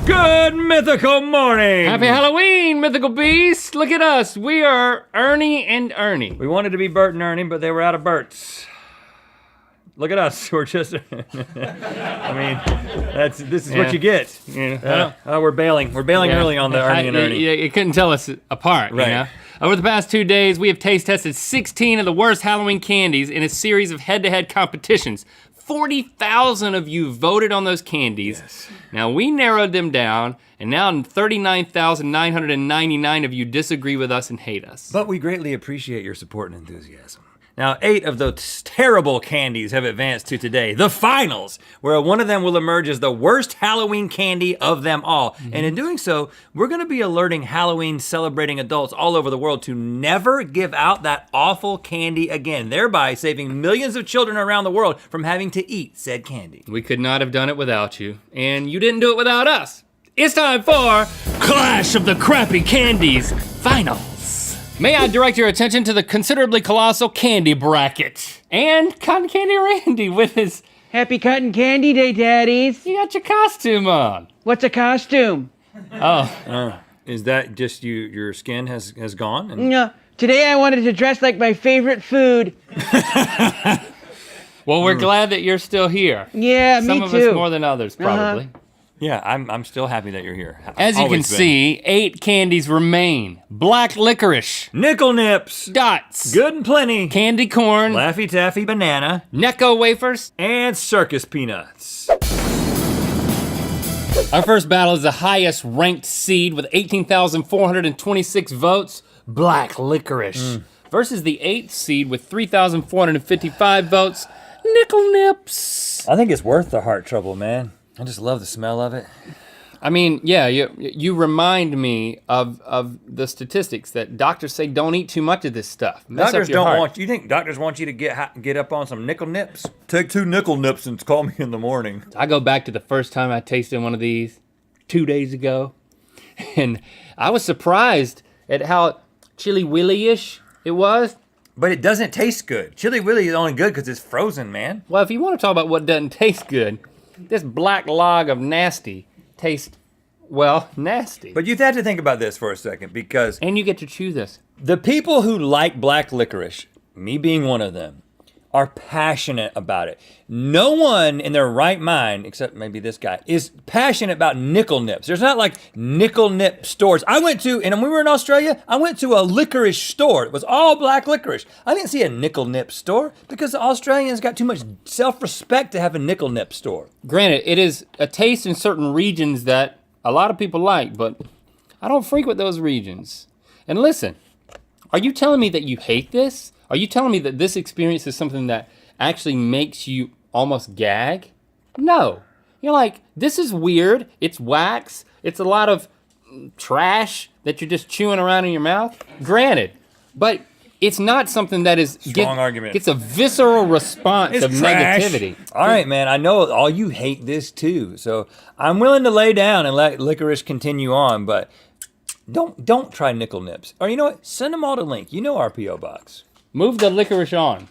Good mythical morning! Happy Halloween, mythical beasts! Look at us, we are Ernie and Ernie. We wanted to be Bert and Ernie, but they were out of Berts. Look at us, we're just, I mean, this is what you get. Yeah. We're bailing early on the Ernie and Ernie. You couldn't tell us apart, Right. you know? Over the past 2 days, we have taste tested 16 of the worst Halloween candies in a series of head-to-head competitions. 40,000 of you voted on those candies. Yes. Now we narrowed them down, and now 39,999 of you disagree with us and hate us. But we greatly appreciate your support and enthusiasm. Now, 8 of those terrible candies have advanced to today, the finals, where one of them will emerge as the worst Halloween candy of them all. Mm-hmm. And in doing so, we're gonna be alerting Halloween celebrating adults all over the world to never give out that awful candy again, thereby saving millions of children around the world from having to eat said candy. We could not have done it without you, and you didn't do it without us. It's time for Clash of the Crappy Candies Finals. May I direct your attention to the considerably colossal candy bracket. And Cotton Candy Randy with his... Happy Cotton Candy Day, Daddies. You got your costume on. What's a costume? Oh. Is that just your skin has gone? And No, today I wanted to dress like my favorite food. Well, we're glad that you're still here. Yeah, me too. Some of us more than others, probably. yeah, I'm still happy that you're here. As you can Always been. see, 8 candies remain. Black licorice, Nickel Nips, Dots, Good and Plenty, Candy Corn, Laffy Taffy Banana, Necco Wafers, and Circus Peanuts. Our first battle is the highest ranked seed with 18,426 votes, Black Licorice, versus the 8th seed with 3,455 votes, Nickel Nips. I think it's worth the heart trouble, man. I just love the smell of it. I mean, yeah, you remind me of the statistics that doctors say don't eat too much of this stuff. Mess Doctors up your don't heart. want you. Think doctors want you to get up on some Nickel Nips? Take 2 Nickel Nips and call me in the morning. I go back to the first time I tasted one of these 2 days ago, and I was surprised at how Chili Willy-ish it was. But it doesn't taste good. Chili Willy is only good because it's frozen, man. Well, if you want to talk about what doesn't taste good, this black log of nasty tastes, well, nasty. But you have to think about this for a second, because And you get to chew this. the people who like black licorice, me being one of them, are passionate about it. No one in their right mind, except maybe this guy, is passionate about Nickel Nips. There's not like Nickel Nip stores. I went to, and when we were in Australia, I went to a licorice store. It was all black licorice. I didn't see a Nickel Nip store because the Australians got too much self-respect to have a Nickel Nip store. Granted, it is a taste in certain regions that a lot of people like, but I don't frequent those regions. And listen, are you telling me that you hate this? Are you telling me that this experience is something that actually makes you almost gag? No. You're like, this is weird, it's wax, it's a lot of trash that you're just chewing around in your mouth. Granted, but it's not something that is Strong argument. It's a visceral response It's of trash. negativity. All right, man, I know all you hate this too, so I'm willing to lay down and let licorice continue on, but don't try Nickel Nips. Or you know what, send them all to Link. You know our P.O. Box. Move the licorice on.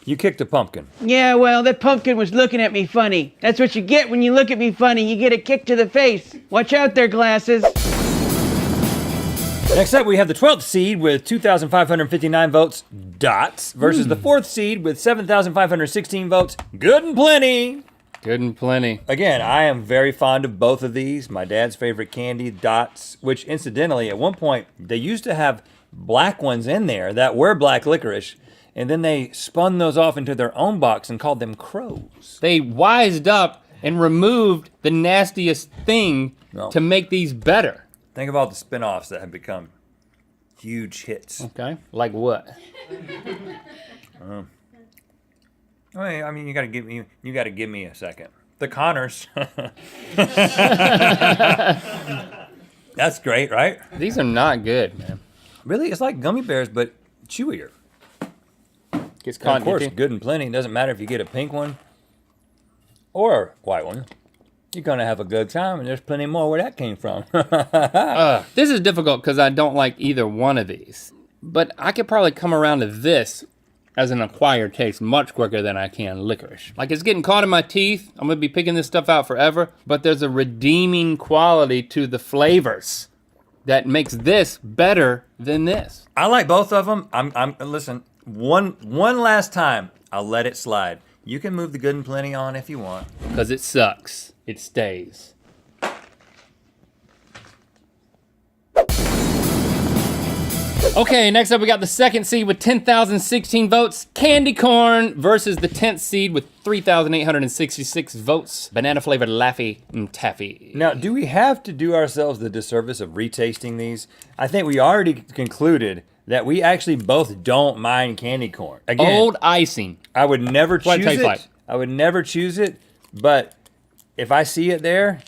You kicked a pumpkin. Yeah, well, that pumpkin was looking at me funny. That's what you get when you look at me funny. You get a kick to the face. Watch out there, glasses. Next up, we have the 12th seed with 2,559 votes, Dots, versus the 4th seed with 7,516 votes, Good and Plenty. Good and plenty. Again, I am very fond of both of these. My dad's favorite candy, Dots, which incidentally, at one point, they used to have black ones in there that were black licorice, and then they spun those off into their own box and called them Crows. They wised up and removed the nastiest thing No. to make these better. Think of all the spin-offs that have become huge hits. Okay, like what? I mean, you gotta give me a second. The Connors. That's great, right? These are not good, man. Really, it's like gummy bears, but chewier. Gets And caught of course, in your teeth. Good and Plenty. It doesn't matter if you get a pink one or a white one. You're gonna have a good time, and there's plenty more where that came from. This is difficult because I don't like either one of these. But I could probably come around to this as an acquired taste much quicker than I can licorice. Like it's getting caught in my teeth. I'm gonna be picking this stuff out forever, but there's a redeeming quality to the flavors that makes this better than this. I like both of them. Listen, one last time, I'll let it slide. You can move the Good and Plenty on if you want. Because it sucks, it stays. Okay, next up we got the second seed with 10,016 votes, Candy Corn, versus the 10th seed with 3,866 votes, banana flavored Laffy and Taffy. Now, do we have to do ourselves the disservice of retasting these? I think we already concluded that we actually both don't mind candy corn. Again, Old icing. I would never What it choose tastes it. like. I would never choose it, but if I see it there,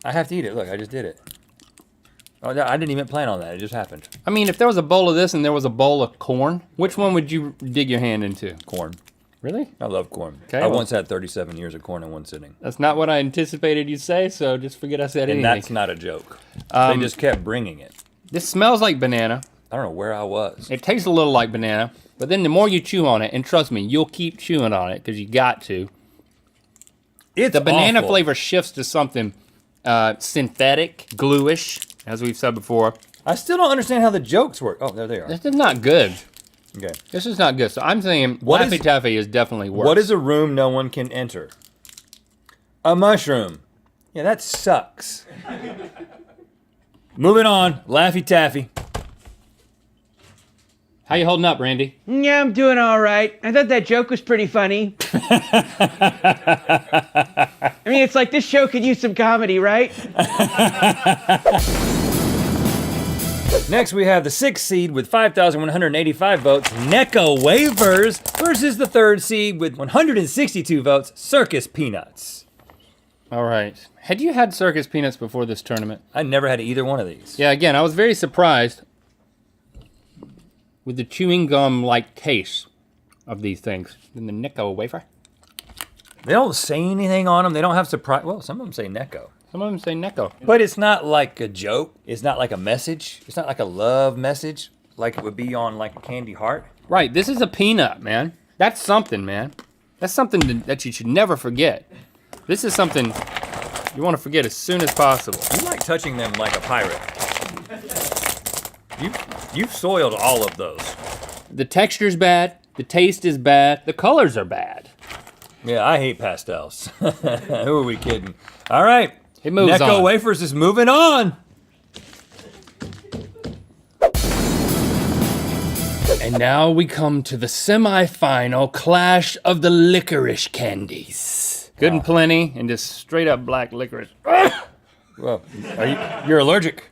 I have to eat it. Look, I just did it. Oh, I didn't even plan on that. It just happened. I mean, if there was a bowl of this and there was a bowl of corn, which one would you dig your hand into? Corn. Really? I love corn. Okay, I well- once had 37 years of corn in one sitting. That's not what I anticipated you'd say, so just forget I said And anything. that's not a joke. They just kept bringing it. This smells like banana. I don't know where I was. It tastes a little like banana, but then the more you chew on it, and trust me, you'll keep chewing on it because you got to. It's The banana awful. flavor shifts to something synthetic, gluish, as we've said before. I still don't understand how the jokes work. Oh, there they are. This is not good. Okay. This is not good. So I'm saying What Laffy is- Taffy is definitely worse. What is a room no one can enter? A mushroom. Yeah, that sucks. Moving on, Laffy Taffy. How you holding up, Randy? Yeah, I'm doing all right. I thought that joke was pretty funny. I mean, it's like this show could use some comedy, right? Next, we have the 6th seed with 5,185 votes, Necco Wafers, versus the 3rd seed with 162 votes, Circus Peanuts. All right. Had you had circus peanuts before this tournament? I never had either one of these. Yeah, again, I was very surprised with the chewing gum-like taste of these things. In the Necco wafer. They don't say anything on them. They don't have surprise. Well, some of them say Necco. Some of them say Necco. But it's not like a joke. It's not like a message. It's not like a love message like it would be on like a candy heart. Right, this is a peanut, man. That's something, man. That's something that you should never forget. This is something you want to forget as soon as possible. You like touching them like a pirate. You've soiled all of those. The texture's bad, the taste is bad, the colors are bad. Yeah, I hate pastels. Who are we kidding? All right. It moves Necco on. Wafers is moving on. And now we come to the semi-final clash of the licorice candies. Good and plenty, and just straight up black licorice. Well, you're allergic.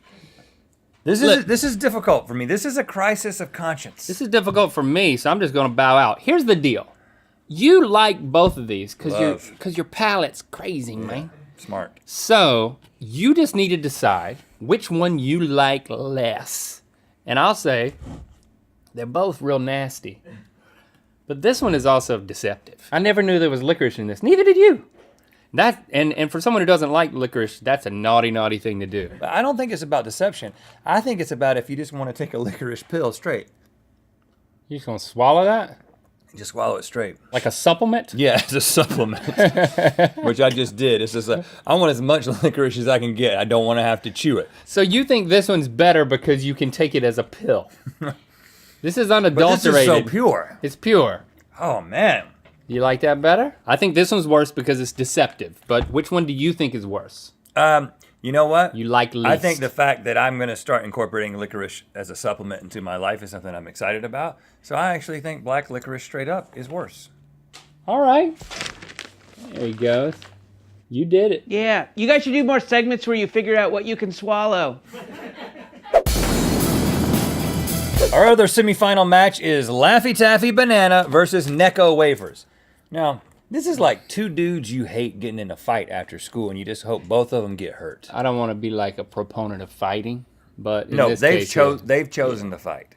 This Look. is difficult for me. This is a crisis of conscience. This is difficult for me, so I'm just gonna bow out. Here's the deal. You like both of these Love. because your palate's crazy, man. Smart. So you just need to decide which one you like less. And I'll say they're both real nasty. But this one is also deceptive. I never knew there was licorice in this. Neither did you. That and for someone who doesn't like licorice, that's a naughty, naughty thing to do. But I don't think it's about deception. I think it's about if you just want to take a licorice pill straight. You just gonna swallow that? Just swallow it straight. Like a supplement? Yeah, it's a supplement, which I just did. It's just I want as much licorice as I can get. I don't want to have to chew it. So you think this one's better because you can take it as a pill? This is But this unadulterated. is so pure. It's pure. Oh, man. You like that better? I think this one's worse because it's deceptive. But which one do you think is worse? You know what? You like least? I think the fact that I'm going to start incorporating licorice as a supplement into my life is something I'm excited about. So I actually think black licorice straight up is worse. All right. There he goes. You did it. Yeah, you guys should do more segments where you figure out what you can swallow. Our other semifinal match is Laffy Taffy Banana versus Necco Wafers. Now, this is like two dudes you hate getting in a fight after school, and you just hope both of them get hurt. I don't want to be like a proponent of fighting, but in No, this they've case, yeah. they've chosen to fight.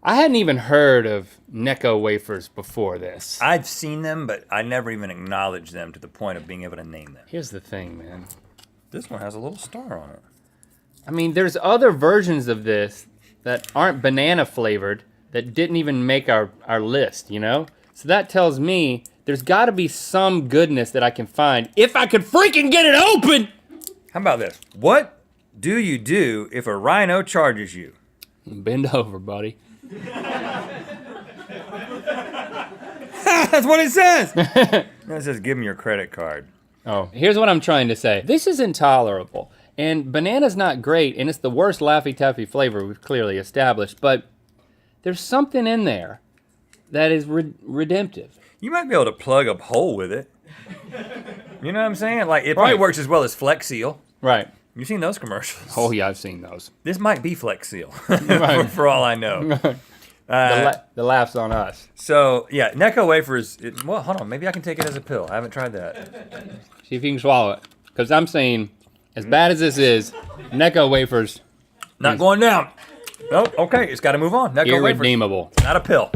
I hadn't even heard of Necco wafers before this. I've seen them, but I never even acknowledged them to the point of being able to name them. Here's the thing, man. This one has a little star on it. I mean, there's other versions of this that aren't banana flavored that didn't even make our list, you know? So that tells me there's gotta be some goodness that I can find if I could freaking get it open! How about this? What do you do if a rhino charges you? Bend over, buddy. That's what it says. It says give him your credit card. Oh, here's what I'm trying to say. This is intolerable. And banana's not great, and it's the worst Laffy Taffy flavor we've clearly established, but there's something in there that is redemptive. You might be able to plug a hole with it. You know what I'm saying? Like, it probably works as well as Flex Seal. Right. You've seen those commercials. Oh yeah, I've seen those. This might be Flex Seal, Right. for all I know. The laugh's on us. So, yeah, Necco wafers, well, hold on, maybe I can take it as a pill. I haven't tried that. See if you can swallow it. Because I'm saying, as bad as this is, Necco wafers, Not going down. Nope, okay, it's got to move on. Necco wafers, irredeemable. not a pill.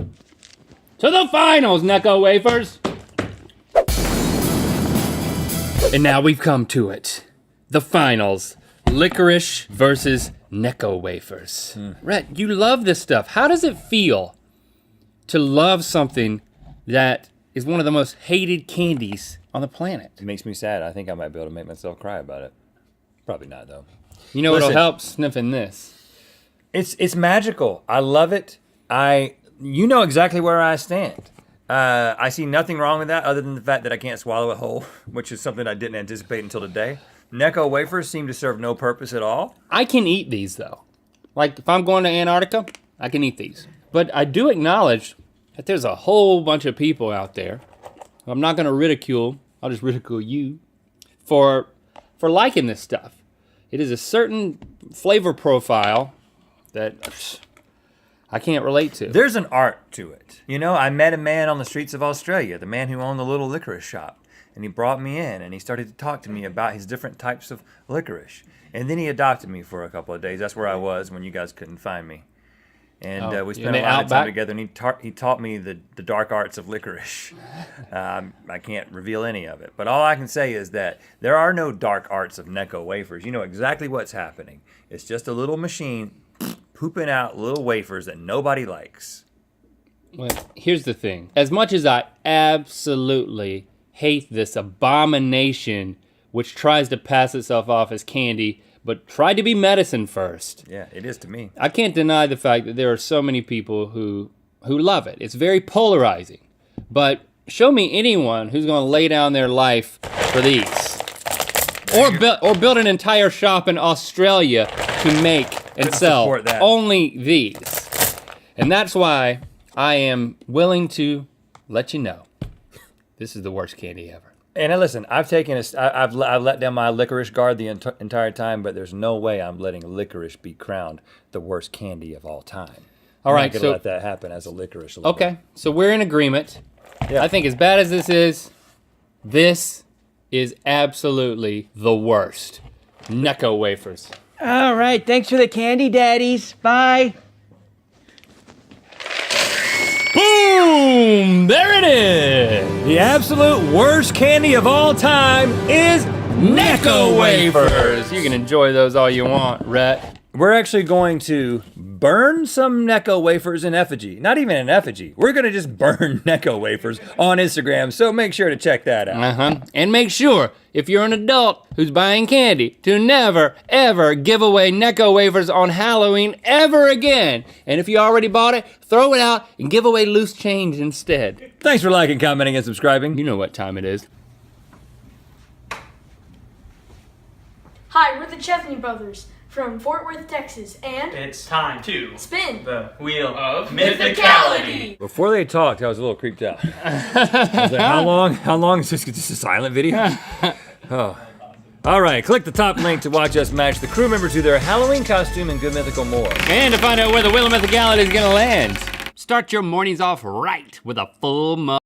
To the finals, Necco wafers! And now we've come to it. The finals. Licorice versus Necco wafers. Rhett, you love this stuff. How does it feel to love something that is one of the most hated candies on the planet? It makes me sad. I think I might be able to make myself cry about it. Probably not, though. You know what'll help? Sniffing this. It's magical. I love it. You know exactly where I stand. I see nothing wrong with that other than the fact that I can't swallow it whole, which is something I didn't anticipate until today. Necco wafers seem to serve no purpose at all. I can eat these though. Like if I'm going to Antarctica, I can eat these. But I do acknowledge that there's a whole bunch of people out there. I'm not gonna ridicule, I'll just ridicule you for liking this stuff. It is a certain flavor profile that I can't relate to. There's an art to it. You know, I met a man on the streets of Australia, the man who owned the little licorice shop. And he brought me in and he started to talk to me about his different types of licorice. And then he adopted me for a couple of days. That's where I was when you guys couldn't find me. And we spent a lot of time together, and he taught me the dark arts of licorice. I can't reveal any of it. But all I can say is that there are no dark arts of Necco wafers. You know exactly what's happening. It's just a little machine pooping out little wafers that nobody likes. Well, here's the thing. As much as I absolutely hate this abomination which tries to pass itself off as candy, but tried to be medicine first. Yeah, it is to me. I can't deny the fact that there are so many people who love it. It's very polarizing. But show me anyone who's gonna lay down their life for these. Or build an entire shop in Australia to make and sell only these. And that's why I am willing to let you know this is the worst candy ever. And listen, I've let down my licorice guard the entire time, but there's no way I'm letting licorice be crowned the worst candy of all time. All right, I'm not gonna let that happen as a licorice lover. Okay, so we're in agreement. Yeah. I think as bad as this is absolutely the worst. Necco wafers. All right, thanks for the candy, daddies. Bye. Boom! There it is! The absolute worst candy of all time is Necco wafers. You can enjoy those all you want, Rhett. We're actually going to burn some Necco wafers in effigy. Not even in effigy. We're gonna just burn Necco wafers on Instagram, so make sure to check that out. And make sure, if you're an adult who's buying candy, to never, ever give away Necco wafers on Halloween ever again. And if you already bought it, throw it out and give away loose change instead. Thanks for liking, commenting, and subscribing. You know what time it is. Hi, we're the Chesney Brothers from Fort Worth, Texas, and It's time to spin the wheel of mythicality. Before they talked, I was a little creeped out. I was like, how long is this? Just a silent video? Oh. All right, click the top link to watch us match the crew members to their Halloween costume and good mythical more. And to find out where the wheel of mythicality is gonna land. Start your mornings off right with a full